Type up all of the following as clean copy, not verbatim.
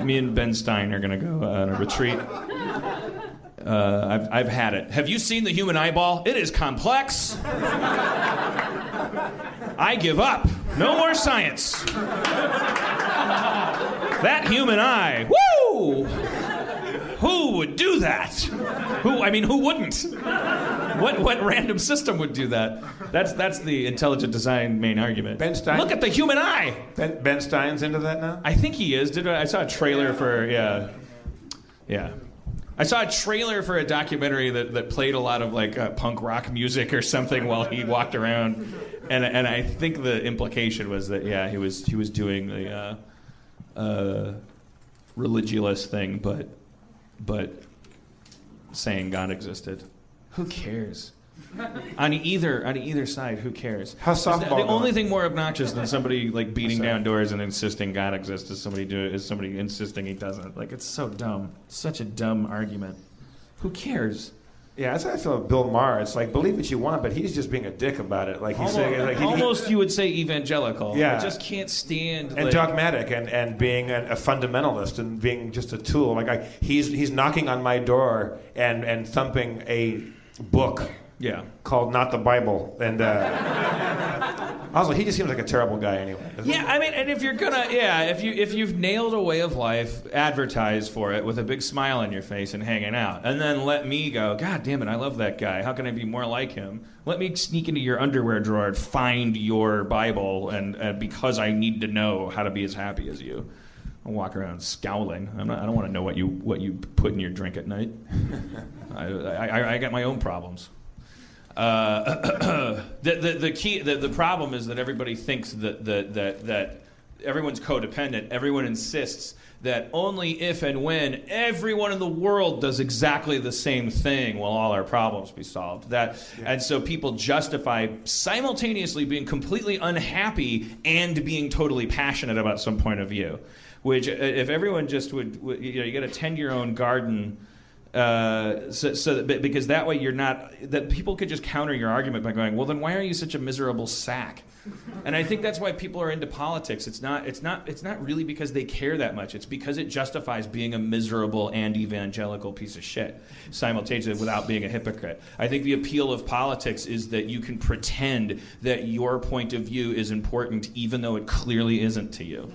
Me and Ben Stein are going to go on a retreat. I've had it. Have you seen the human eyeball? It is complex. I give up. No more science. That human eye. Woo! Who would do that? Who wouldn't? What random system would do that? That's the intelligent design main argument. Ben Stein? Look at the human eye. Ben Stein's into that now? I think he is. I saw a trailer for yeah. I saw a trailer for a documentary that played a lot of like punk rock music or something while he walked around, and I think the implication was that he was doing the Religulous thing, but saying God existed. Who cares? On either side, who cares? How's softball The going? only thing more obnoxious than somebody like beating down doors and insisting God exists is somebody insisting he doesn't. Like, it's so dumb. Such a dumb argument. Who cares? Yeah, that's how I feel about Bill Maher. It's like, believe what you want, but he's just being a dick about it. Like he's saying, like almost you would say evangelical. Yeah. I just can't stand and dogmatic and being a fundamentalist and being just a tool. Like he's knocking on my door and thumping a book. Yeah. Called Not the Bible. And also, he just seems like a terrible guy anyway. Yeah, I mean, and if you're gonna, if you've nailed a way of life, advertise for it with a big smile on your face and hanging out, and then let me go, God damn it, I love that guy. How can I be more like him? Let me sneak into your underwear drawer and find your Bible, and because I need to know how to be as happy as you. I'll walk around scowling. I don't want to know what you put in your drink at night. I got my own problems. The problem is that everybody thinks that everyone's codependent. Everyone insists that only if and when everyone in the world does exactly the same thing will all our problems be solved. And so people justify simultaneously being completely unhappy and being totally passionate about some point of view. Which, if everyone just would you got to tend your own garden. Because that way that people could just counter your argument by going, well, then why are you such a miserable sack? And I think that's why people are into politics. It's not really because they care that much. It's because it justifies being a miserable and evangelical piece of shit simultaneously without being a hypocrite. I think the appeal of politics is that you can pretend that your point of view is important even though it clearly isn't to you.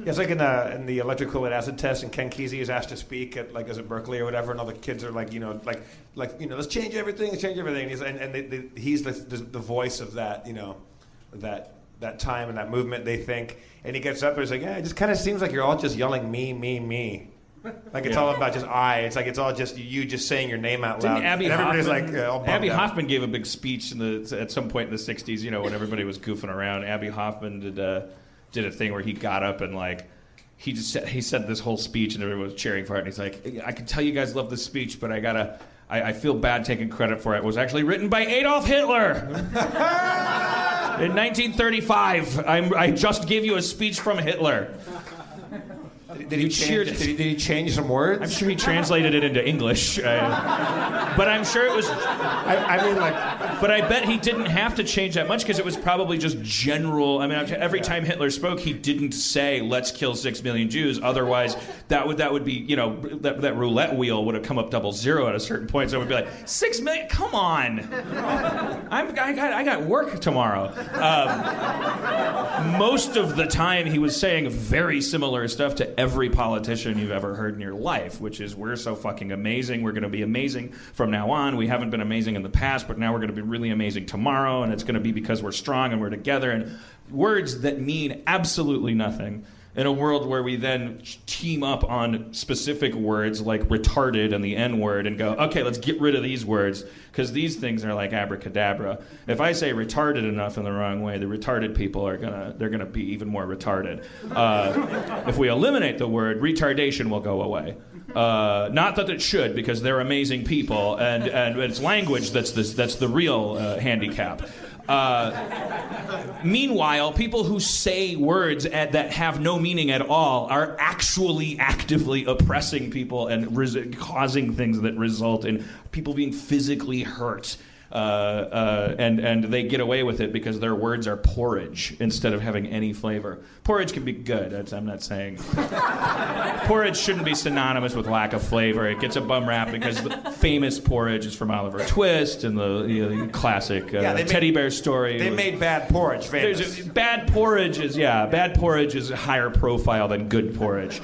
Yeah, it's like in the electrical acid test, and Ken Kesey is asked to speak at at Berkeley or whatever, and all the kids are like, let's change everything, and he's the voice of that, that time and that movement, they think, and he gets up there, he's like, yeah, it just kind of seems like you're all just yelling me, me, me. Like it's all about just I. It's like it's all just you just saying your name out loud. Abby and everybody's Hoffman, like all bummed Abby out. Hoffman gave a big speech at some point in the 60s, when everybody was goofing around. Abby Hoffman did a thing where he got up and he said this whole speech and everyone was cheering for it, and he's like, I can tell you guys love this speech, but I feel bad taking credit for it. It was actually written by Adolf Hitler in 1935. I just gave you a speach from Hitler. Did he change some words? I'm sure he translated it into English. But I'm sure it was... But I bet he didn't have to change that much because it was probably just general... every time Hitler spoke, he didn't say, let's kill 6 million Jews. Otherwise, that would be, that roulette wheel would have come up 00 at a certain point. So it would be like, 6 million? Come on. I got work tomorrow. Most of the time, he was saying very similar stuff to every politician you've ever heard in your life, which is, we're so fucking amazing, we're going to be amazing from now on, we haven't been amazing in the past, but now we're going to be really amazing tomorrow, and it's going to be because we're strong and we're together, and words that mean absolutely nothing in a world where we then team up on specific words like retarded and the N-word and go, okay, let's get rid of these words because these things are like abracadabra. If I say retarded enough in the wrong way, the retarded people they're gonna be even more retarded. If we eliminate the word, retardation will go away. Not that it should, because they're amazing people, and it's language that's the real handicap. Meanwhile, people who say words that have no meaning at all are actually actively oppressing people and causing things that result in people being physically hurt and they get away with it because their words are porridge instead of having any flavor. Porridge can be good. I'm not saying porridge shouldn't be synonymous with lack of flavor. It gets a bum rap because the famous porridge is from Oliver Twist and the classic teddy bear story. They made bad porridge famous. Bad porridge is a higher profile than good porridge.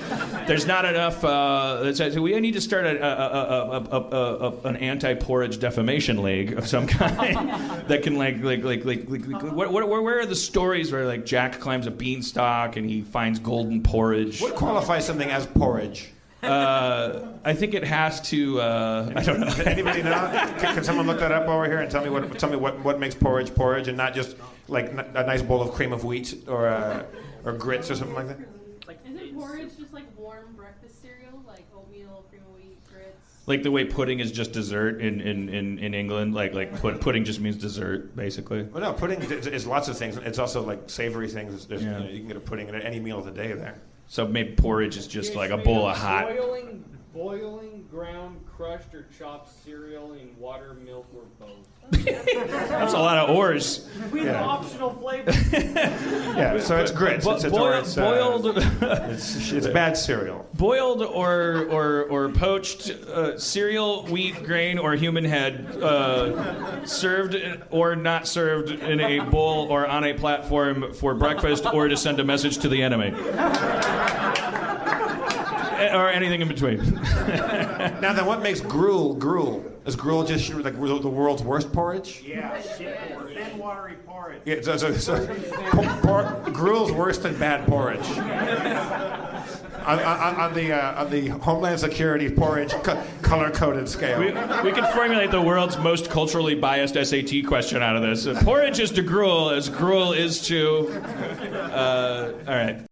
There's not enough. We need to start an anti-porridge defamation league of some kind that can where are the stories where like Jack climbs a beanstalk and he finds golden porridge? What qualifies something as porridge? I think it has to. I don't know. Anybody know? Can someone look that up over here and tell me what makes porridge and not just like a nice bowl of cream of wheat or grits or something like that? Isn't porridge just like warm breakfast cereal, like oatmeal, cream of wheat, grits? Like the way pudding is just dessert in England, pudding just means dessert, basically. Well, no, pudding is lots of things. It's also like savory things. You can get a pudding at any meal of the day there. So maybe porridge is just like a bowl of hot. Boiling, ground, crushed, or chopped cereal in water, milk, or both. That's a lot of ors. We have optional flavor. Yeah, so it's grits. It's boiled. It's bad cereal. Boiled or poached cereal, wheat, grain, or human head, served or not served in a bowl or on a platform for breakfast or to send a message to the enemy. Or anything in between. Now then, what makes gruel? Is gruel just like the world's worst porridge? Yeah, shit porridge. Thin, watery porridge. Yeah, gruel's worse than bad porridge. On the Homeland Security porridge color-coded scale. We can formulate the world's most culturally biased SAT question out of this. Porridge is to gruel as gruel is to... all right.